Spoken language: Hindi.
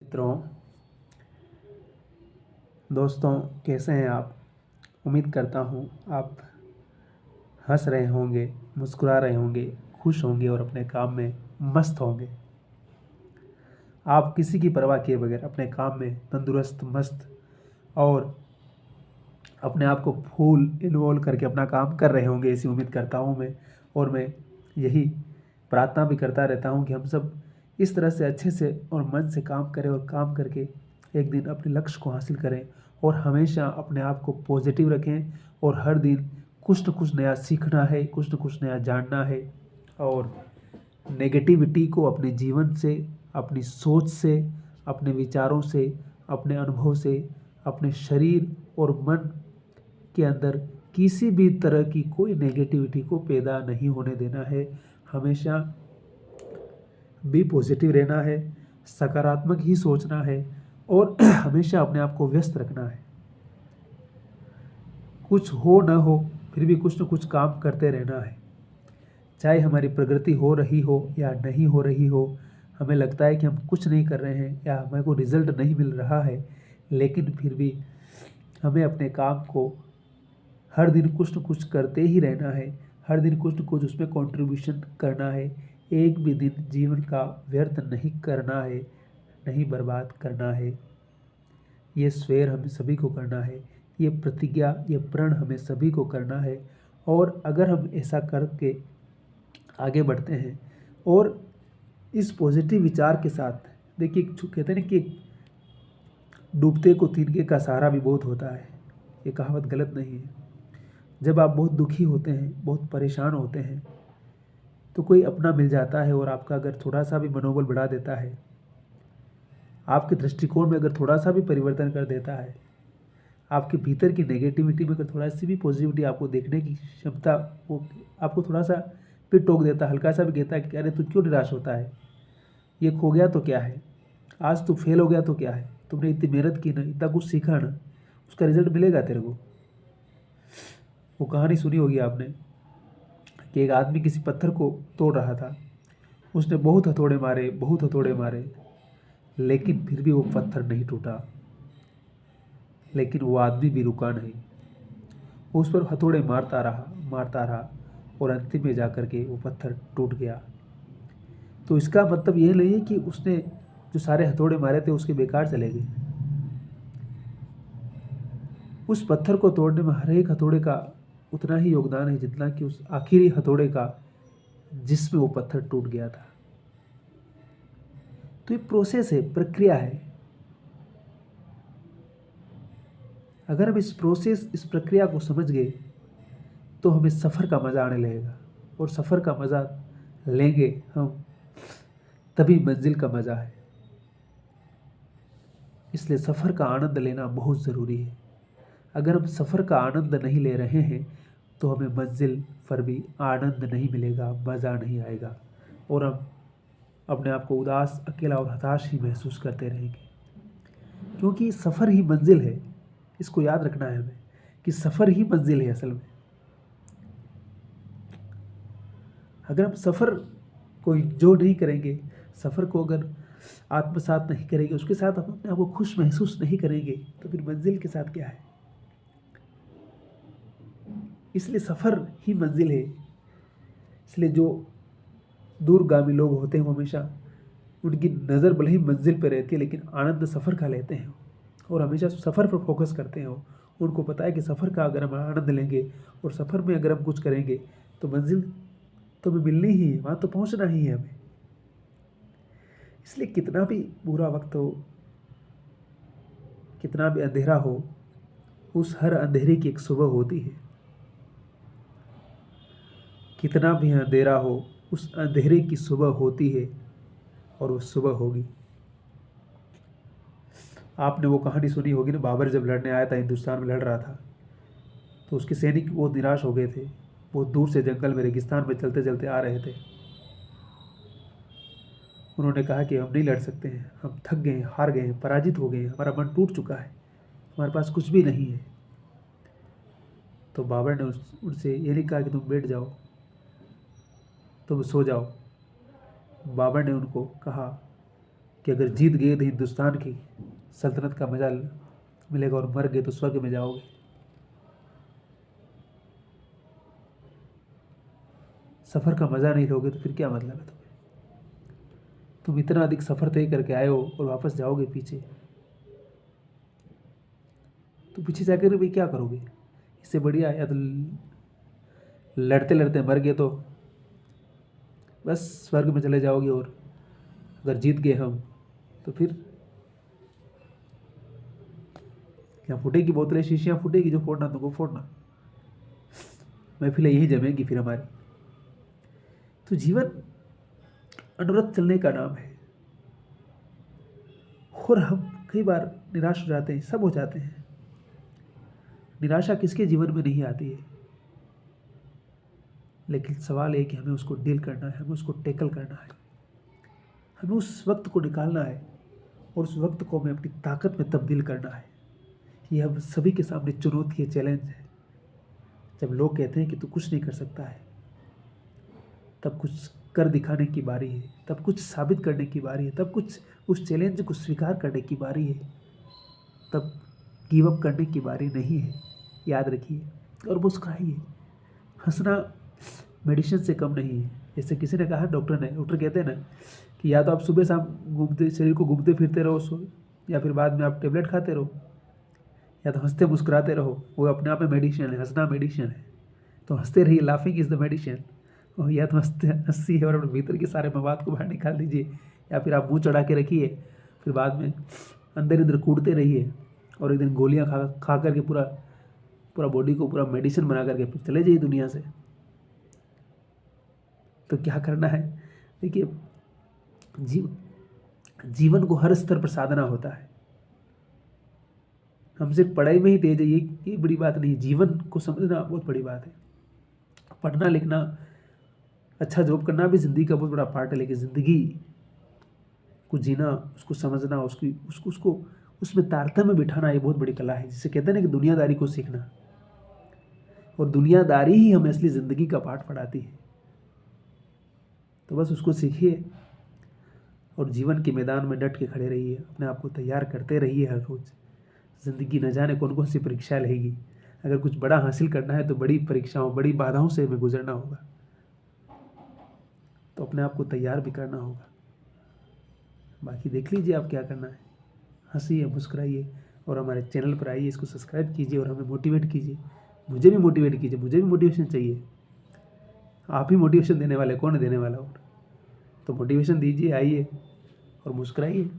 मित्रों, दोस्तों, कैसे हैं आप? उम्मीद करता हूँ आप हंस रहे होंगे, मुस्कुरा रहे होंगे, खुश होंगे और अपने काम में मस्त होंगे। आप किसी की परवाह किए बगैर अपने काम में तंदुरुस्त, मस्त और अपने आप को फुल इन्वॉल्व करके अपना काम कर रहे होंगे, ऐसी उम्मीद करता हूँ मैं। और मैं यही प्रार्थना भी करता रहता हूँ कि हम सब इस तरह से अच्छे से और मन से काम करें और काम करके एक दिन अपने लक्ष्य को हासिल करें और हमेशा अपने आप को पॉजिटिव रखें और हर दिन कुछ न कुछ नया सीखना है, कुछ न कुछ नया जानना है और नेगेटिविटी को अपने जीवन से, अपनी सोच से, अपने विचारों से, अपने अनुभव से, अपने शरीर और मन के अंदर किसी भी तरह की कोई नेगेटिविटी को पैदा नहीं होने देना है। हमेशा बी पॉजिटिव रहना है, सकारात्मक ही सोचना है और हमेशा अपने आप को व्यस्त रखना है। कुछ हो न हो फिर भी कुछ न कुछ काम करते रहना है। चाहे हमारी प्रगति हो रही हो या नहीं हो रही हो, हमें लगता है कि हम कुछ नहीं कर रहे हैं या हमें को रिजल्ट नहीं मिल रहा है, लेकिन फिर भी हमें अपने काम को हर दिन कुछ न कुछ करते ही रहना है। हर दिन कुछ न कुछ उसमें कंट्रीब्यूशन करना है। एक भी दिन जीवन का व्यर्थ नहीं करना है, नहीं बर्बाद करना है। ये स्वेर हमें सभी को करना है, ये प्रतिज्ञा, ये प्रण हमें सभी को करना है। और अगर हम ऐसा करके आगे बढ़ते हैं और इस पॉजिटिव विचार के साथ, देखिए कहते हैं ना कि डूबते को तिनके का सहारा भी बहुत होता है। ये कहावत गलत नहीं है। जब आप बहुत दुखी होते हैं, बहुत परेशान होते हैं, तो कोई अपना मिल जाता है और आपका अगर थोड़ा सा भी मनोबल बढ़ा देता है, आपके दृष्टिकोण में अगर थोड़ा सा भी परिवर्तन कर देता है, आपके भीतर की नेगेटिविटी में अगर थोड़ा सी भी पॉजिटिविटी आपको देखने की क्षमता, वो आपको थोड़ा सा भी टोक देता है, हल्का सा भी कहता है कि अरे तू क्यों निराश होता है, ये खो गया तो क्या है, आज तू फेल हो गया तो क्या है, तुमने इतनी मेहनत की ना, इतना कुछ सीखा ना, उसका रिजल्ट मिलेगा तेरे को। वो कहानी सुनी होगी आपने कि एक आदमी किसी पत्थर को तोड़ रहा था। उसने बहुत हथौड़े मारे, बहुत हथौड़े मारे, लेकिन फिर भी वो पत्थर नहीं टूटा। लेकिन वो आदमी भी रुका नहीं, वो उस पर हथौड़े मारता रहा और अंतिम में जाकर के वो पत्थर टूट गया। तो इसका मतलब ये नहीं है कि उसने जो सारे हथौड़े मारे थे उसके बेकार चले गए। उस पत्थर को तोड़ने में हर एक हथौड़े का उतना ही योगदान है जितना कि उस आखिरी हथौड़े का जिसमें वो पत्थर टूट गया था। तो ये प्रोसेस है, प्रक्रिया है। अगर हम इस प्रक्रिया को समझ गए तो हमें सफ़र का मज़ा आने लगेगा और सफ़र का मज़ा लेंगे हम तभी मंजिल का मज़ा है। इसलिए सफ़र का आनंद लेना बहुत ज़रूरी है। अगर हम सफ़र का आनंद नहीं ले रहे हैं तो हमें मंजिल पर भी आनंद नहीं मिलेगा, मज़ा नहीं आएगा और हम अपने आप को उदास, अकेला और हताश ही महसूस करते रहेंगे। क्योंकि सफ़र ही मंजिल है। इसको याद रखना है हमें कि सफ़र ही मंजिल है असल में। अगर हम सफ़र को जो नहीं करेंगे, सफ़र को अगर आत्मसात नहीं करेंगे, उसके साथ हम अपने आप को खुश महसूस नहीं करेंगे, तो फिर मंजिल के साथ क्या है। इसलिए सफ़र ही मंजिल है। इसलिए जो दूरगामी लोग होते हैं वो हमेशा, उनकी नज़र भले ही मंजिल पर रहती है लेकिन आनंद सफ़र का लेते हैं और हमेशा सफ़र पर फोकस करते हैं। उनको पता है कि सफ़र का अगर हम आनंद लेंगे और सफ़र में अगर हम कुछ करेंगे तो मंजिल तो हमें मिलनी ही है, वहाँ तो पहुँचना ही है हमें। इसलिए कितना भी बुरा वक्त हो, कितना भी अंधेरा हो, उस हर अंधेरे की एक सुबह होती है। कितना भी अंधेरा हो, उस अंधेरे की सुबह होती है और वो सुबह होगी। आपने वो कहानी सुनी होगी ना, बाबर जब लड़ने आया था, हिंदुस्तान में लड़ रहा था, तो उसके सैनिक वो निराश हो गए थे। वो दूर से जंगल में, रेगिस्तान में चलते चलते आ रहे थे। उन्होंने कहा कि हम नहीं लड़ सकते हैं, हम थक गए हैं, हार गए हैं, पराजित हो गए हैं, हमारा मन टूट चुका है, हमारे पास कुछ भी नहीं है। तो बाबर ने उनसे ये नहीं कहा कि तुम बैठ जाओ, तुम सो जाओ। बाबर ने उनको कहा कि अगर जीत गए तो हिंदुस्तान की सल्तनत का मजा मिलेगा और मर गए तो स्वर्ग में जाओगे। सफ़र का मज़ा नहीं लोगे तो फिर क्या मतलब है तुम्हें? तुम इतना अधिक सफ़र तय करके आए हो और वापस जाओगे पीछे, तो पीछे जाकर भी क्या करोगे? इससे बढ़िया या तो लड़ते लड़ते मर गए तो बस स्वर्ग में चले जाओगे, और अगर जीत गए हम तो फिर क्या फूटेगी बोतलें, शीशियाँ फूटेगी, जो फोड़ना तुमको फोड़ना, महफिल यही जमेगी फिर हमारी। तो जीवन अनवरत चलने का नाम है, और हम कई बार निराश हो जाते हैं, सब हो जाते हैं। निराशा किसके जीवन में नहीं आती है, लेकिन सवाल है कि हमें उसको डील करना है, हमें उसको टैकल करना है, हमें उस वक्त को निकालना है और उस वक्त को हमें अपनी ताकत में तब्दील करना है। ये हम सभी के सामने चुनौती है, चैलेंज है। जब लोग कहते हैं कि तू कुछ नहीं कर सकता है, तब कुछ कर दिखाने की बारी है, तब कुछ साबित करने की बारी है, तब कुछ उस चैलेंज को स्वीकार करने की बारी है, तब गिव अप करने की बारी नहीं है। याद रखिए और मुस्कुराइए। हंसना मेडिसिन से कम नहीं है। जैसे किसी ने कहा, डॉक्टर कहते हैं ना कि या तो आप सुबह शाम घूमते शरीर को घूमते फिरते रहो, या फिर बाद में आप टेबलेट खाते रहो, या तो हंसते मुस्कुराते रहो। वो अपने आप में मेडिसिन है, हंसना मेडिसिन है। तो हंसते रहिए, लाफिंग इज़ द मेडिसिन। और या तो हंसी है और अपने भीतर के सारे मवाद को बाहर निकाल दीजिए, या फिर आप मुंह चढ़ा के रखिए, फिर बाद में अंदर अंदर कूदते रहिए और एक दिन गोलियां खा करके पूरा बॉडी को पूरा मेडिसिन बना करके फिर चले जाइए दुनिया से। तो क्या करना है? देखिए, जीवन को हर स्तर पर साधना होता है। हम सिर्फ पढ़ाई में ही तेज है ये बड़ी बात नहीं, जीवन को समझना बहुत बड़ी बात है। पढ़ना लिखना, अच्छा जॉब करना भी ज़िंदगी का बहुत बड़ा पार्ट है, लेकिन ज़िंदगी को जीना, उसको समझना, उसको उसमें तारतम्य बिठाना, ये बहुत बड़ी कला है। जिसे कहते हैं ना कि दुनियादारी को सीखना, और दुनियादारी ही हमें असली ज़िंदगी का पाठ पढ़ाती है। तो बस उसको सीखिए और जीवन के मैदान में डट के खड़े रहिए, अपने आप को तैयार करते रहिए हर रोज़। ज़िंदगी न जाने कौन कौन सी परीक्षा लेगी। अगर कुछ बड़ा हासिल करना है तो बड़ी परीक्षाओं, बड़ी बाधाओं से हमें गुजरना होगा, तो अपने आप को तैयार भी करना होगा। बाकी देख लीजिए आप क्या करना है। हंसिए, मुस्कुराइए और हमारे चैनल पर आइए, इसको सब्सक्राइब कीजिए और हमें मोटिवेट कीजिए। मुझे भी मोटिवेट कीजिए, मुझे भी मोटिवेशन चाहिए। आप ही मोटिवेशन देने वाले, कौन है देने वाला और? तो मोटिवेशन दीजिए, आइए और मुस्कुराइए।